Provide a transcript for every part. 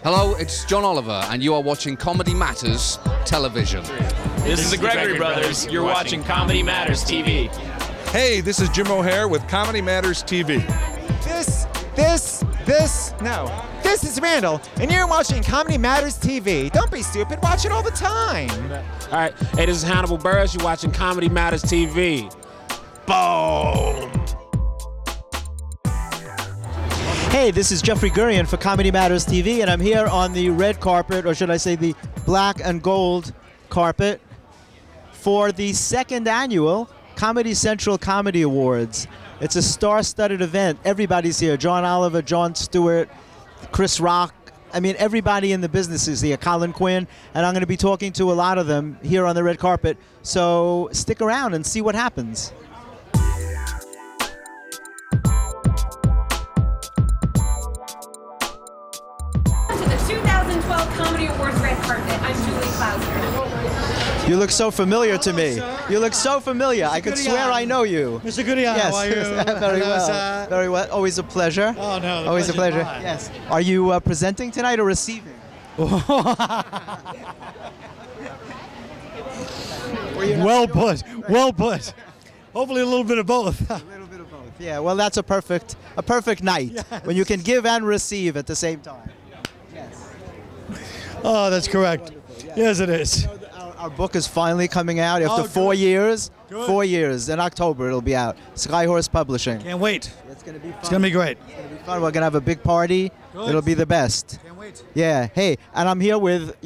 Hello, it's John Oliver, and you are watching Comedy Matters Television. This is the Gregory Brothers. You're watching Comedy Matters TV. Hey, this is Jim O'Hare with Comedy Matters TV. This is Randall, and you're watching Comedy Matters TV. Don't be stupid, watch it all the time. All right, hey, this is Hannibal Burris. You're watching Comedy Matters TV. Boom! Hey, this is Jeffrey Gurian for Comedy Matters TV, and I'm here on the red carpet, or should I say the black and gold carpet, for the second annual Comedy Central Comedy Awards. It's a star-studded event. Everybody's here. John Oliver, Jon Stewart, Chris Rock. I mean, everybody in the business is here. Colin Quinn, and I'm going to be talking to a lot of them here on the red carpet. So stick around and see what happens. To the 2012 Comedy Awards red carpet. I'm Julie Klausner. You look so familiar to me. You look so familiar. I could swear I know you. Mr. Gurian, Yes. how are you? Very well. Very well. Always a pleasure. Oh, no. the Always a pleasure. pleasure's mine. Yes. Are you presenting tonight or receiving? Well put. Well put. Hopefully a little bit of both. A little bit of both. Yeah. Well, that's a perfect night when you can give and receive at the same time. Yes. Oh, that's correct. Yes, it is. Our book is finally coming out after Oh, 4 good. years. Good. 4 years. In October, it'll be out. Skyhorse Publishing. Can't wait. It's going to be fun. It's going to be great. It's gonna be fun. We're going to have a big party. Good. It'll be the best. Can't wait. Yeah. Hey, and I'm here with,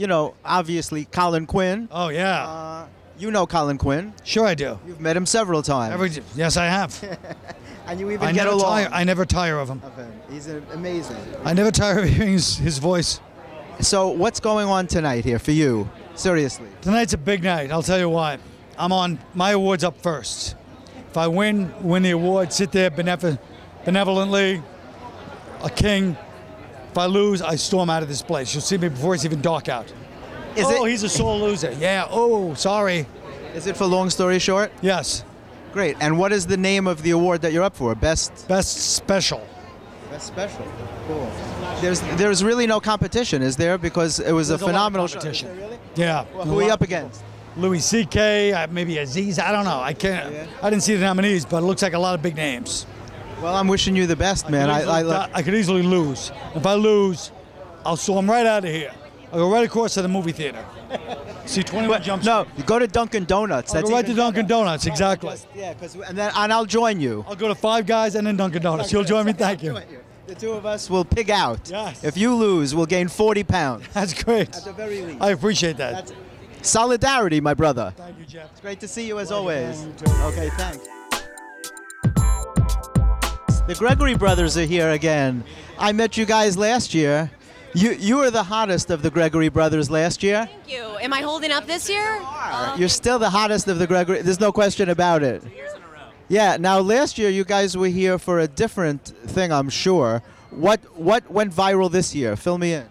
obviously Colin Quinn. Oh, yeah. You know Colin Quinn. Sure I do. You've met him several times. Yes, I have. And you even I get never along. tire. I never tire of him. Of him. He's amazing. I never tire of hearing his voice. So what's going on tonight here for you? Seriously. Tonight's a big night. I'll tell you why. I'm on my awards up first. If I win the award, sit there benevolently, a king. If I lose, I storm out of this place. You'll see me before it's even dark out. He's a sore loser. Yeah. Oh, sorry. Is it for Long Story Short? Yes. Great. And what is the name of the award that you're up for? Best Special. Best Special. Cool. There's really no competition, is there? Because it was There's a phenomenal lot of competition. show. Is there really? Yeah. Well, who are you up against? Louis C.K., maybe Aziz. I don't know. I can't. Yeah. I didn't see the nominees, but it looks like a lot of big names. Well, I'm wishing you the best, man. I could easily lose. If I lose, I'll storm right out of here. I'll go right across to the movie theater. See 21 Jump Street. No, you go to Dunkin' Donuts. I'll go right to Dunkin' Donuts, exactly. And I'll join you. I'll go to Five Guys and then Dunkin' Donuts. You'll join me? Thank you. The two of us will pig out. Yes. If you lose, we'll gain 40 pounds. That's great. At the very least. I appreciate that. That's solidarity, my brother. Thank you, Jeff. It's great to see you as Pleasure, always. man. You too. Okay, thanks. The Gregory Brothers are here again. I met you guys last year. You were the hottest of the Gregory Brothers last year. Thank you. Am I holding up this year? You're still the hottest of the Gregory. There's no question about it. 2 years in a row. Yeah. Now, last year you guys were here for a different thing, I'm sure. What went viral this year? Fill me in.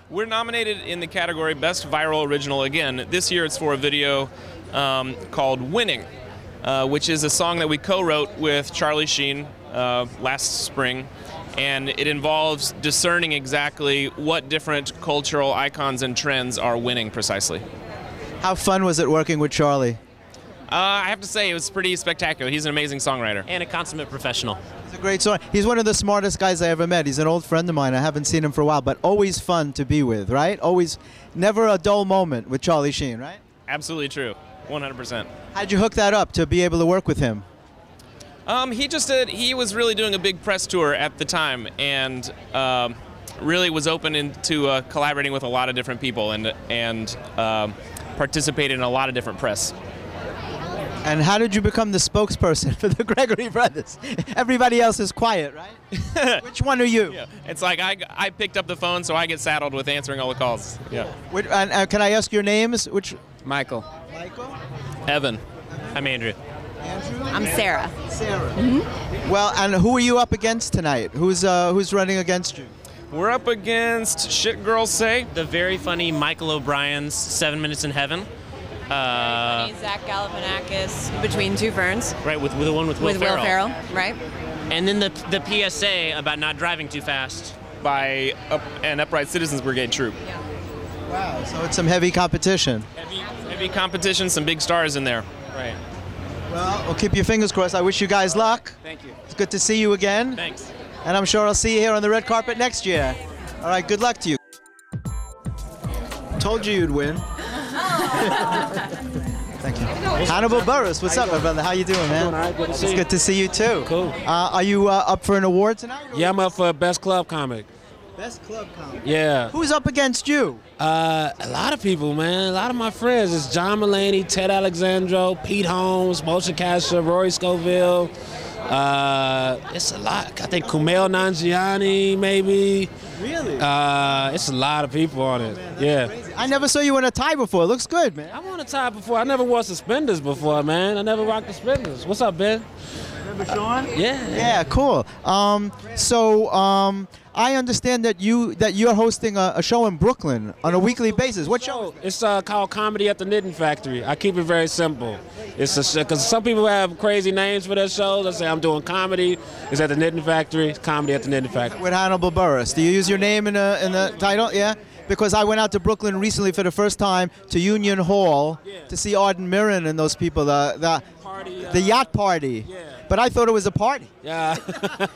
We're nominated in the category Best Viral Original again. This year it's for a video called Winning, which is a song that we co-wrote with Charlie Sheen last spring. And it involves discerning exactly what different cultural icons and trends are winning precisely. How fun was it working with Charlie? I have to say, it was pretty spectacular. He's an amazing songwriter. And a consummate professional. It's a great song. He's one of the smartest guys I ever met. He's an old friend of mine. I haven't seen him for a while, but always fun to be with, right? Always, never a dull moment with Charlie Sheen, right? Absolutely true, 100%. How'd you hook that up to be able to work with him? He was really doing a big press tour at the time, and really was open to collaborating with a lot of different people and participated in a lot of different press. And how did you become the spokesperson for the Gregory Brothers? Everybody else is quiet, right? Which one are you? Yeah. It's like I picked up the phone, so I get saddled with answering all the calls. Yeah. And can I ask your names? Michael. Michael? Evan. I'm Andrew. Andrew? I'm Sarah. Sarah. Mm-hmm. Well, and who are you up against tonight? Who's running against you? We're up against Shit Girls Say. The very funny Michael O'Brien's 7 Minutes in Heaven. Zach Galifianakis, Between Two Ferns. Right, with the one with Will Ferrell. Right. And then the PSA about not driving too fast by an Upright Citizens Brigade troop. Wow, so it's some heavy competition. Heavy competition, some big stars in there. Right. Well, we'll keep your fingers crossed. I wish you guys luck. Thank you. It's good to see you again. Thanks. And I'm sure I'll see you here on the red carpet next year. All right, good luck to you. Told you you'd win. Thank you. Hannibal Burris, what's up, my brother? How you doing, man? Doing all right, good to see It's you. good to see you, too. Cool. Are you up for an award tonight? Yeah, I'm up for Best Club Comic. Best club comic. Yeah. Who's up against you? A lot of people, man. A lot of my friends. It's John Mulaney, Ted Alexandro, Pete Holmes, Moshe Kasher, Rory Scoville. It's a lot. I think Kumail Nanjiani, maybe. Really? It's a lot of people on it. Yeah. I never saw you in a tie before. It looks good, man. I won a tie before. I never wore suspenders before, man. I never rocked suspenders. What's up, Ben? Remember Sean? Yeah. Yeah, cool. I understand that you're hosting a show in Brooklyn on a weekly basis. What show? It's called Comedy at the Knitting Factory. I keep it very simple. It's because some people have crazy names for their shows. I say I'm doing comedy. It's at the Knitting Factory. It's Comedy at the Knitting Factory. With Hannibal Burris. Do you use your name in the title? Yeah. Because I went out to Brooklyn recently for the first time to Union Hall to see Arden Mirren and those people, the yacht party. Yeah. But I thought it was a party. Yeah.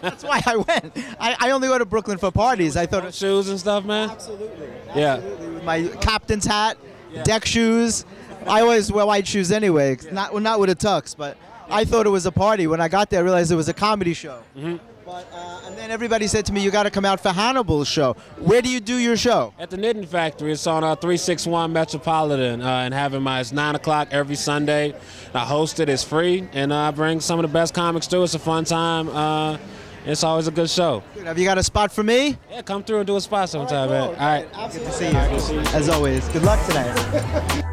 That's why I went. I only go to Brooklyn for parties. I thought shoes and stuff, man. Absolutely. Yeah. With my captain's hat, deck shoes. I always wear white shoes anyway. Not with a tux, but I thought it was a party. When I got there, I realized it was a comedy show. Mm-hmm. But, and then everybody said to me, you got to come out for Hannibal's show. Where do you do your show? At the Knitting Factory. It's on 361 Metropolitan and it's 9 o'clock every Sunday. I host it. It's free, and I bring some of the best comics through. It's a fun time. It's always a good show. Good. Have you got a spot for me? Yeah, come through and do a spot sometime, man. All right. Good to see you. As always. Good luck tonight.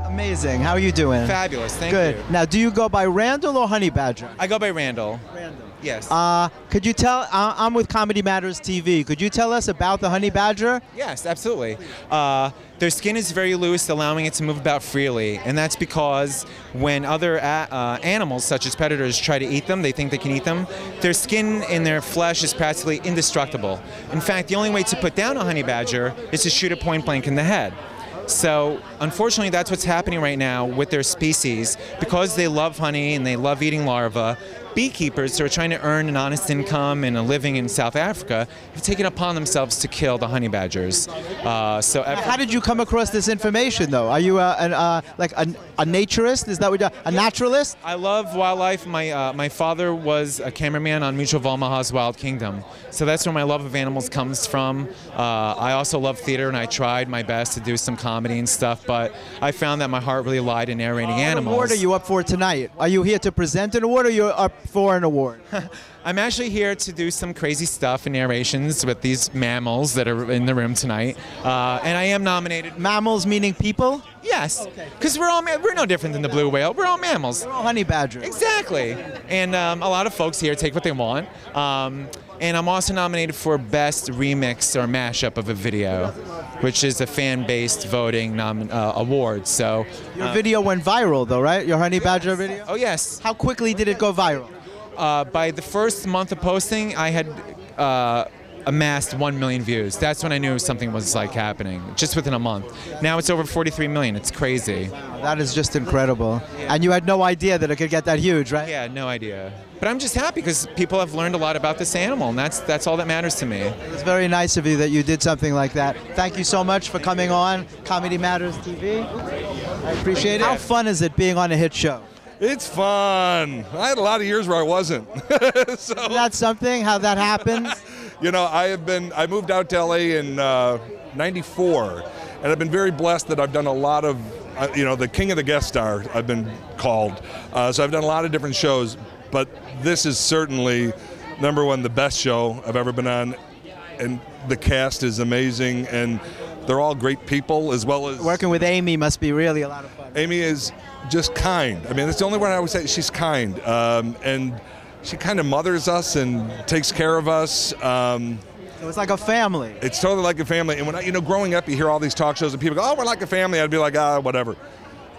Amazing. How are you doing? Fabulous. Thank Good. you. Now, do you go by Randall or Honey Badger? I go by Randall. Randall. Yes. Could you tell? I'm with Comedy Matters TV. Could you tell us about the Honey Badger? Yes, absolutely. Their skin is very loose, allowing it to move about freely, and that's because when other animals, such as predators, try to eat them, they think they can eat them, their skin and their flesh is practically indestructible. In fact, the only way to put down a honey badger is to shoot it point blank in the head. So, unfortunately, that's what's happening right now with their species. Because they love honey and they love eating larvae, beekeepers who are trying to earn an honest income and a living in South Africa have taken upon themselves to kill the honey badgers. How did you come across this information, though? Are you a naturist? Is that what you're a naturalist? I love wildlife. My father was a cameraman on Mutual of Omaha's Wild Kingdom, so that's where my love of animals comes from. I also love theater, and I tried my best to do some comedy and stuff, but I found that my heart really lied in narrating animals. What award are you up for tonight? Are you here to present an award, or you're up for an award? I'm actually here to do some crazy stuff and narrations with these mammals that are in the room tonight, and I am nominated. Mammals meaning people? Yes, because we're no different than the blue whale. We're all mammals. We're all honey badgers. Exactly, and a lot of folks here take what they want. And I'm also nominated for Best Remix or Mashup of a Video, which is a fan-based voting award. So your video went viral, though, right? Your honey badger video? Oh, yes. How quickly did it go viral? By the first month of posting, I had amassed 1 million views. That's when I knew something was like happening, just within a month. Now it's over 43 million. It's crazy. Wow, that is just incredible. Yeah. And you had no idea that it could get that huge, right? Yeah, no idea. But I'm just happy because people have learned a lot about this animal, and that's all that matters to me. It's very nice of you that you did something like that. Thank you so much for coming on Comedy Matters TV. I appreciate it. How fun is it being on a hit show? It's fun. I had a lot of years where I wasn't. So, is that something, how that happens? You know, I moved out to LA in '94, and I've been very blessed that I've done a lot of, the king of the guest star, I've been called. So I've done a lot of different shows, but this is certainly, number one, the best show I've ever been on, and the cast is amazing, and they're all great people, as well as... Working with Amy must be really a lot of fun. Amy is just kind. I mean, that's the only word I would say. She's kind, and she kind of mothers us and takes care of us. So it's like a family. It's totally like a family. And when growing up, you hear all these talk shows and people go, "Oh, we're like a family." I'd be like, whatever.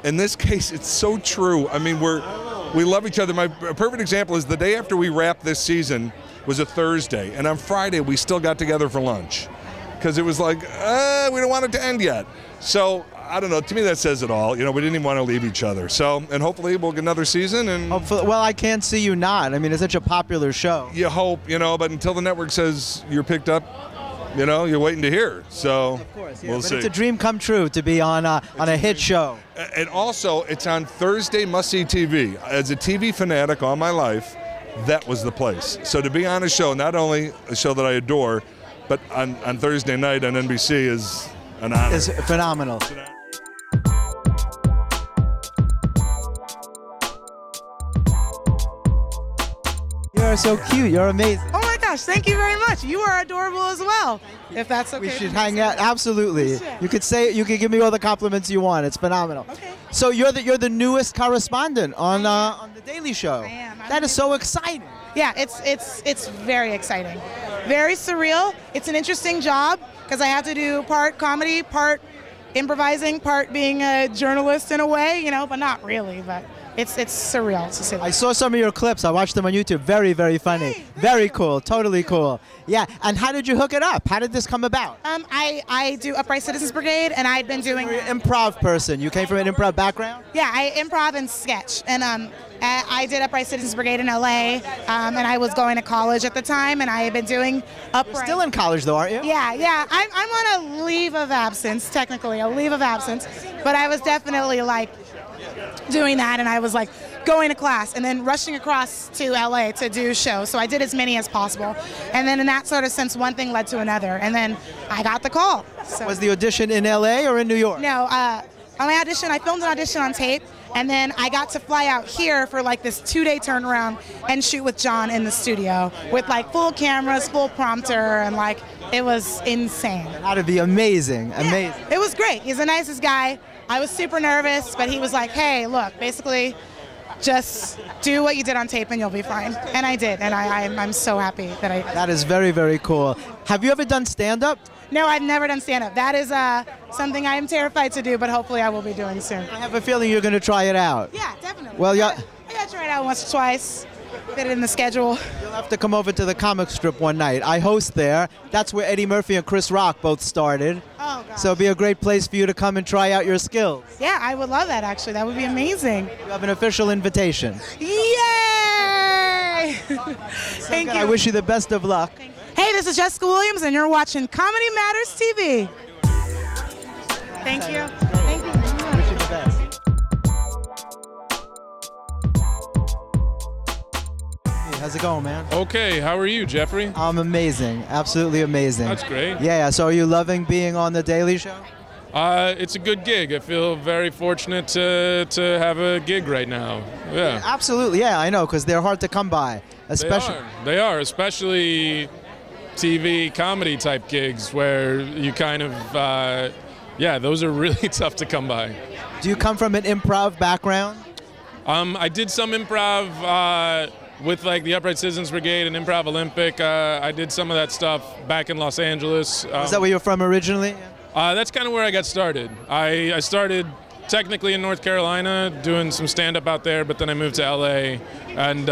in this case, it's so true. I mean, we love each other. A perfect example is the day after we wrapped this season was a Thursday, and on Friday we still got together for lunch because it was like, we don't want it to end yet. So I don't know. To me, that says it all. You know, we didn't even want to leave each other. So, and hopefully we'll get another season. And hopefully, well, I can't see you not. I mean, it's such a popular show. You hope, you know, but until the network says you're picked up, you know, you're waiting to hear. So, of course, yeah. We'll but see. It's a dream come true to be on a hit show. And also, it's on Thursday must-see TV. As a TV fanatic all my life, that was the place. So to be on a show, not only a show that I adore, but on Thursday night on NBC is an honor. It's phenomenal. You're so cute. You're amazing. Oh my gosh, thank you very much. You are adorable as well. If that's okay. We should hang out. Absolutely. You could say you could give me all the compliments you want. It's phenomenal. Okay. So you're the newest correspondent on the Daily Show. I am. That is so exciting. Yeah, it's very exciting. Very surreal. It's an interesting job because I have to do part comedy, part improvising, part being a journalist in a way, you know, but not really, but it's surreal to say that. I saw some of your clips. I watched them on YouTube. Very, very funny. Hey, very cool. Totally cool. Yeah. And how did you hook it up? How did this come about? I do Upright Citizens Brigade, and I'd been doing... You're an improv person. You came from an improv background? Yeah, I improv and sketch. And I did Upright Citizens Brigade in LA, and I was going to college at the time, and I had been doing Upright... You're still in college, though, aren't you? Yeah. I'm on a leave of absence, technically, a leave of absence. But I was definitely, like, doing that, and I was, like, going to class and then rushing across to LA to do shows. So I did as many as possible. And then in that sort of sense, one thing led to another. And then I got the call. So. Was the audition in LA or in New York? No, on my audition, I filmed an audition on tape. And then I got to fly out here for like this 2-day turnaround and shoot with John in the studio with like full cameras, full prompter, and like it was insane. That'd be amazing. Yeah, amazing. It was great. He's the nicest guy. I was super nervous, but he was like, hey, look, basically just do what you did on tape and you'll be fine. And I did, and I'm so happy that I... That is very, very cool. Have you ever done stand-up? No, I've never done stand-up. That is something I am terrified to do, but hopefully I will be doing soon. I have a feeling you're going to try it out. Yeah, definitely. Well, I got to try it out once or twice. Fit it in the schedule. You'll have to come over to the comic strip one night. I host there. That's where Eddie Murphy and Chris Rock both started. Oh, gosh. So it'd be a great place for you to come and try out your skills. Yeah, I would love that, actually. That would be amazing. You have an official invitation. Yay! Thank you. I wish you the best of luck. Hey, this is Jessica Williams, and you're watching Comedy Matters TV. Thank you. Thank you. Wish you the best. Hey, how's it going, man? Okay, how are you, Jeffrey? I'm amazing. Absolutely amazing. That's great. Yeah, so are you loving being on The Daily Show? It's a good gig. I feel very fortunate to have a gig right now. Yeah. Absolutely, yeah, I know, because they're hard to come by. Especially. They are, especially TV comedy type gigs where you kind of, those are really tough to come by. Do you come from an improv background? I did some improv with like the Upright Citizens Brigade and Improv Olympic. I did some of that stuff back in Los Angeles. Is that where you're from originally? That's kind of where I got started. I started technically in North Carolina doing some stand-up out there, but then I moved to LA and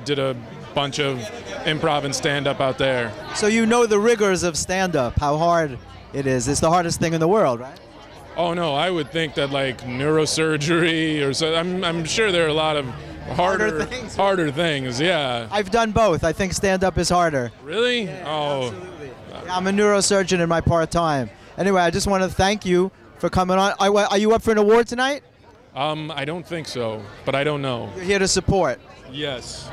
did a bunch of improv and stand-up out there. So you know the rigors of stand-up, how hard it is. It's the hardest thing in the world, right? Oh no, I would think that like neurosurgery or so. I'm sure there are a lot of harder things. Yeah. I've done both. I think stand-up is harder. Really? Yeah, oh. Absolutely. Yeah, I'm a neurosurgeon in my part-time. Anyway, I just want to thank you for coming on. Are you up for an award tonight? I don't think so, but I don't know. You're here to support. Yes.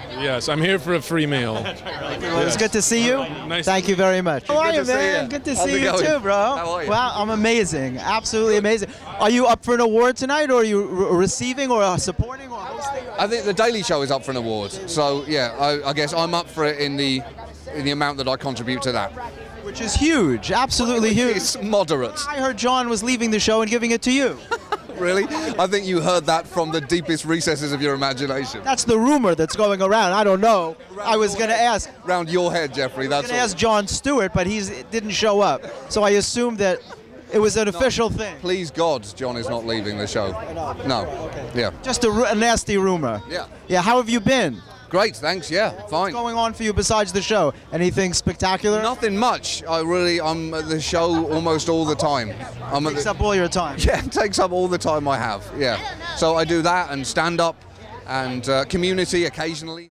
I'm here for a free meal. Well, it's good to see you. Nice. Thank you very much. How are you, to man? see you. Good to How's see it you going? too, bro. How are you? Wow, I'm amazing. Absolutely amazing. Are you up for an award tonight, or are you receiving, or supporting, or hosting? I think The Daily Show is up for an award. So, yeah, I guess I'm up for it in the amount that I contribute to that. Which is huge. Absolutely huge. It's moderate. I heard John was leaving the show and giving it to you. Really? I think you heard that from the deepest recesses of your imagination. That's the rumor that's going around. I don't know. I was going to ask. Round your head, Jeffrey. That's I was going to ask Jon Stewart, but he didn't show up. So I assumed that It was an official thing. Please God, John is not leaving the show. No. Yeah. Just a nasty rumor. Yeah. Yeah. How have you been? Great, thanks. Yeah, fine. What's going on for you besides the show? Anything spectacular? Nothing much. I'm at the show almost all the time. Takes up all your time. Yeah, it takes up all the time I have. Yeah. So I do that and stand up and community occasionally.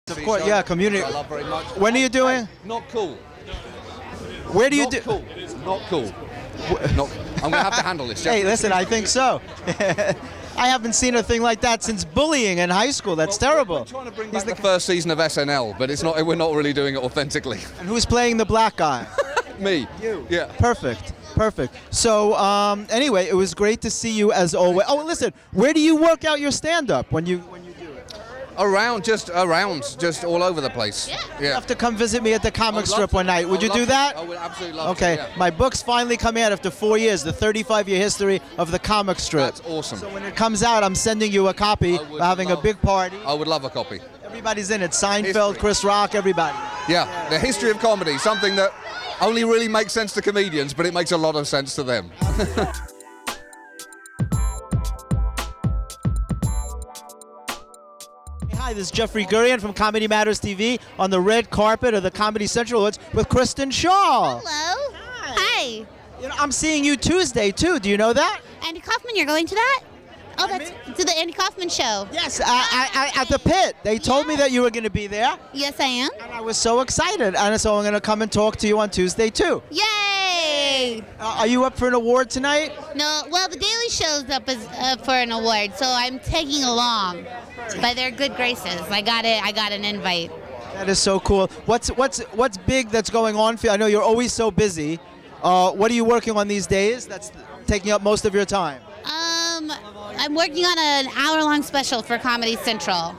Of course, yeah, community. I love very much. When are you doing? Not cool. Where do you Not do? cool. Not cool. Not, I'm gonna have to handle this. Hey, listen, I think so. I haven't seen a thing like that since bullying in high school. That's terrible. We're trying to bring back the first season of SNL, but it's not. We're not really doing it authentically. And who's playing the black guy? Me. You. Yeah. Perfect. Perfect. So anyway, it was great to see you as always. Oh, listen, where do you work out your stand-up when you do it? Around, just all over the place. You have to come visit me at the comic strip one night. Would you do that? I would absolutely love Okay, to. Yeah. my book's finally coming out after 4 years, the 35-year history of the comic strip. That's awesome. So when it comes out, I'm sending you a copy. We're having a big party. I would love a copy. Everybody's in it. Seinfeld, Chris Rock, everybody. Yeah, the history of comedy, something that only really makes sense to comedians, but it makes a lot of sense to them. Hi, this is Jeffrey Gurian from Comedy Matters TV on the red carpet of the Comedy Central Awards with Kristen Schaal. Hello. Hi. You know, I'm seeing you Tuesday too. Do you know that? Andy Kaufman, you're going to that? Oh, that's to the Andy Kaufman show. Yes, at the pit. They told me that you were going to be there. Yes, I am. And I was so excited. And so I'm going to come and talk to you on Tuesday too. Yay! Are you up for an award tonight? No, well, the Daily Show's up for an award, so I'm tagging along. By their good graces, I got an invite. That is so cool. What's big that's going on for you? I know you're always so busy. What are you working on these days that's taking up most of your time? I'm working on an hour-long special for Comedy Central.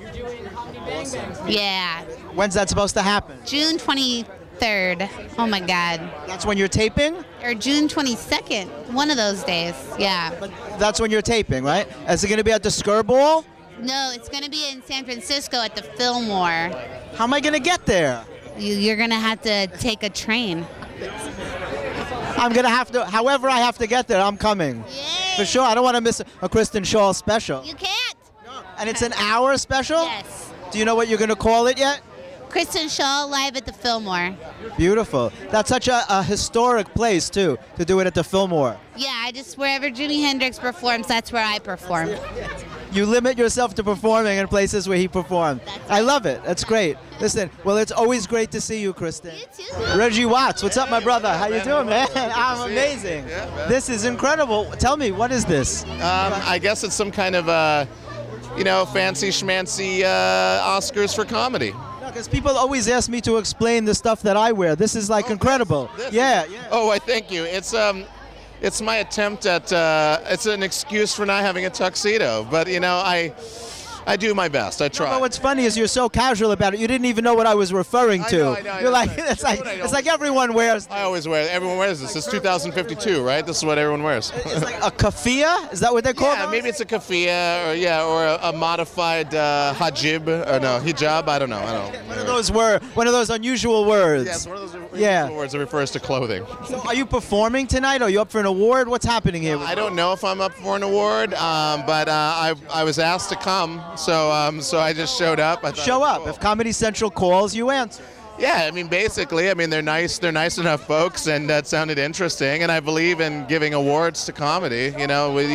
Yeah. When's that supposed to happen? June 23rd. Oh my God. That's when you're taping? Or June 22nd. One of those days. Yeah. But that's when you're taping, right? Is it going to be at the Skirball? No, it's going to be in San Francisco at the Fillmore. How am I going to get there? You're going to have to take a train. I'm going to have to, however I have to get there, I'm coming. Yay. For sure. I don't want to miss a Kristen Schaal special. You can't. And it's an hour special? Yes. Do you know what you're going to call it yet? Kristen Schaal live at the Fillmore. Beautiful. That's such a historic place, too, to do it at the Fillmore. Yeah, wherever Jimi Hendrix performs, that's where I perform. You limit yourself to performing in places where he performed. I love it. That's great. Listen, well, it's always great to see you, Kristen. You too. Reggie Watts, what's up, my brother? How you doing, man? I'm amazing. This is incredible. Tell me, what is this? I guess it's some kind of, fancy schmancy Oscars for comedy. Because people always ask me to explain the stuff that I wear. This is like incredible. Yeah. Oh, I thank you. It's my attempt at, it's an excuse for not having a tuxedo, but I do my best. I try. But what's funny is you're so casual about it. You didn't even know what I was referring to. I know, You're like, it's like everyone wears. I always wear it. Everyone wears this. It's 2052, right? This is what everyone wears. It's like a kafia? Is that what they call it? Yeah, maybe it's a kafia or a modified hajib or no hijab. I don't know. One of those unusual words. Yes, one of those unusual words that refers to clothing. So are you performing tonight? Are you up for an award? What's happening here? I don't know if I'm up for an award, but I was asked to come. So I just showed up. Show up. Cool. If Comedy Central calls, you answer. Yeah, basically, they're nice. They're nice enough folks, and that sounded interesting. And I believe in giving awards to comedy. You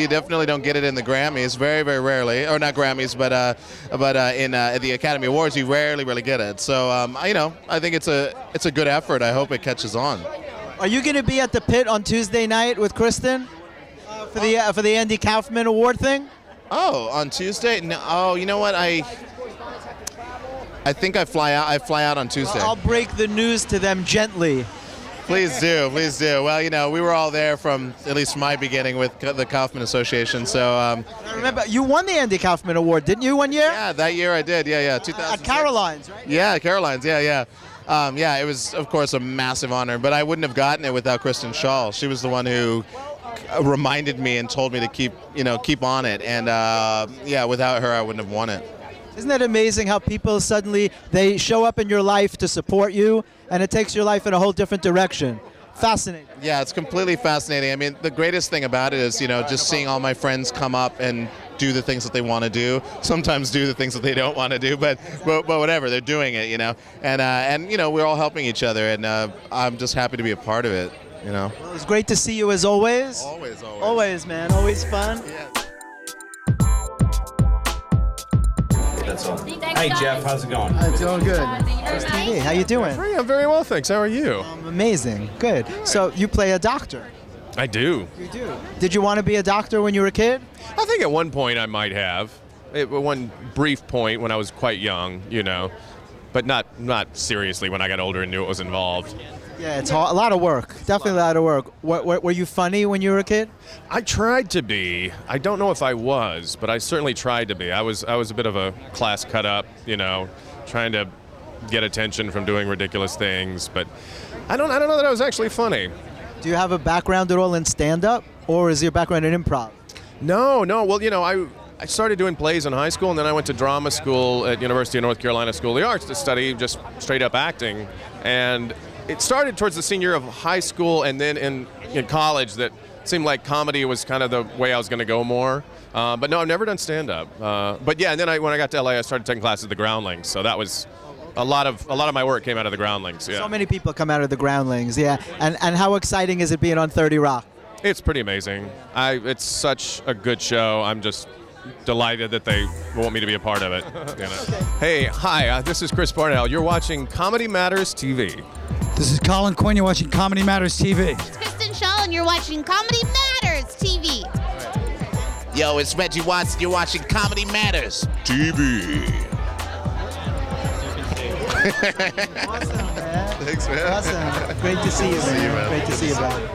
definitely don't get it in the Grammys, very, very rarely, or not Grammys, but in the Academy Awards, you rarely get it. So I think it's a good effort. I hope it catches on. Are you going to be at the Pit on Tuesday night with Kristen for the Andy Kaufman Award thing? Oh, on Tuesday? No. Oh, you know what? I think I fly out on Tuesday. Well, I'll break the news to them gently. Please do. Well, we were all there from at least my beginning with the Kaufman Association. So I remember you won the Andy Kaufman Award, didn't you, one year? Yeah, that year I did. Yeah, 2006. At Caroline's, right? Yeah, Caroline's. Yeah. It was of course a massive honor, but I wouldn't have gotten it without Kristen Schaal. She was the one who reminded me and told me to keep on it, and without her I wouldn't have won it. Isn't that amazing how people suddenly they show up in your life to support you, and it takes your life in a whole different direction? fascinating. Yeah, it's completely fascinating. I mean, the greatest thing about it is, just seeing all my friends come up and do the things that they want to do. Sometimes do the things that they don't want to do, but whatever, they're doing it, And we're all helping each other, and I'm just happy to be a part of it, Well, it's great to see you as always. Always. Always, man. Always fun. Yeah. That's all. Hey, Jeff, how's it going? It's going good. First TV. How you doing? Hey, I'm very well, thanks. How are you? Amazing. Good. So you play a doctor. I do. You do. Did you want to be a doctor when you were a kid? I think at one point I might have. One brief point when I was quite young, but not seriously when I got older and knew it was involved. Yeah, it's a lot of work. Definitely a lot of work. Were you funny when you were a kid? I tried to be. I don't know if I was, but I certainly tried to be. I was a bit of a class cut up, trying to get attention from doing ridiculous things. But I don't know that I was actually funny. Do you have a background at all in stand-up, or is your background in improv? No. Well, I started doing plays in high school, and then I went to drama school at University of North Carolina School of the Arts to study just straight-up acting. And it started towards the senior year of high school, and then in college that seemed like comedy was kind of the way I was going to go more. But no, I've never done stand-up. But yeah, and then when I got to LA, I started taking classes at the Groundlings. So that was a lot of my work came out of the Groundlings. Yeah. So many people come out of the Groundlings. Yeah. And how exciting is it being on 30 Rock? It's pretty amazing. It's such a good show. I'm just delighted that they want me to be a part of it. Hey, hi, this is Chris Parnell. You're watching Comedy Matters TV. This is Colin Quinn. You're watching Comedy Matters TV. It's Kristen Schaal, and you're watching Comedy Matters TV. Yo, it's Reggie Watson. You're watching Comedy Matters TV. Awesome, man. Thanks, man. Awesome. Great to see you, man. Great to see you, man.